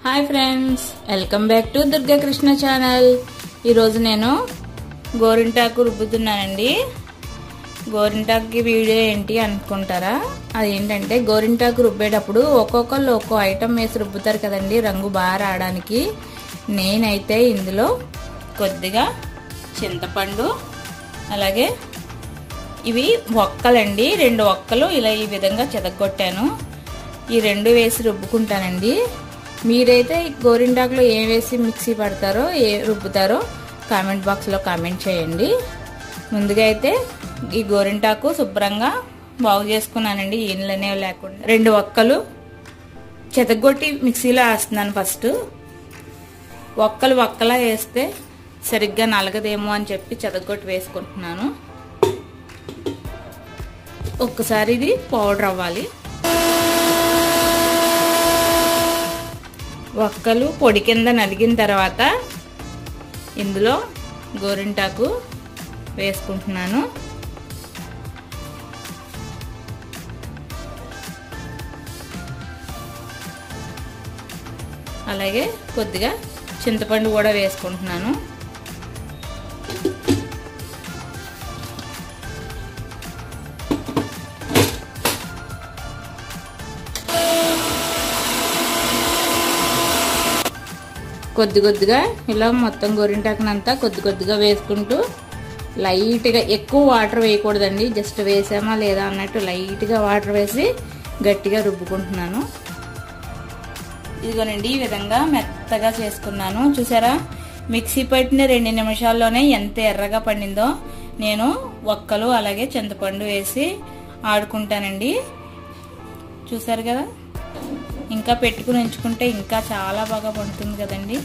Hi friends, welcome back to Durga Krishna channel. ఈరోజు నేను గోరింటాకు రుబ్బుతున్నానండి. గోరింటాకు వీడియో ఏంటి అనుకుంటారా? అదేంటంటే గోరింటాకు రుబ్బేటప్పుడు ఒక్కొక్కళ్ళు ఒక్కో ఐటమ్ వేసి రుబ్బుతారు కదండి, రంగు బాగా రావడానికి. నేనైతే ఇందులో కొద్దిగా చింతపండు, అలాగే ఇవి ఒక్కలండి, 2 ఒక్కలు ఇలా ఈ విధంగా చెదగొట్టాను. ఈ 2 వేసి రుబ్బుకుంటానండి. మీరైతే గోరింటాకులో ఏం వేసి మిక్సీ పడతారో, ఏ రుబ్బుతారో కామెంట్ బాక్స్లో కామెంట్ చేయండి. ముందుగా అయితే ఈ గోరింటాకు శుభ్రంగా బాగు చేసుకున్నానండి, ఈనెలు అనేవి లేకుండా. 2 ఒక్కలు చెదగొట్టి మిక్సీలో వేస్తున్నాను. ఫస్ట్ ఒక్కలా వేస్తే సరిగ్గా నలగదేమో అని చెప్పి చెదగొట్టి వేసుకుంటున్నాను. ఒక్కసారి ఇది పౌడర్ అవ్వాలి. ఒక్కలు పొడి కింద నలిగిన తర్వాత ఇందులో గోరింటాకు వేసుకుంటున్నాను. అలాగే కొద్దిగా చింతపండు కూడా వేసుకుంటున్నాను. కొద్దిగా ఇలా మొత్తం గోరింటాకునంతా కొద్దిగా వేసుకుంటూ లైట్గా, ఎక్కువ వాటర్ వేయకూడదండి, జస్ట్ వేసామా లేదా అన్నట్టు లైట్గా వాటర్ వేసి గట్టిగా రుబ్బుకుంటున్నాను. ఇదిగోనండి, ఈ విధంగా మెత్తగా చేసుకున్నాను. చూసారా, మిక్సీ పట్టిన 2 నిమిషాల్లోనే ఎంత ఎర్రగా పండిందో. నేను ఒక్కలు అలాగే చింతపండు వేసి ఆడుకుంటానండి. చూసారు కదా, ఇంకా పెట్టుకుని ఉంచుకుంటే ఇంకా చాలా బాగా పండుతుంది కదండి.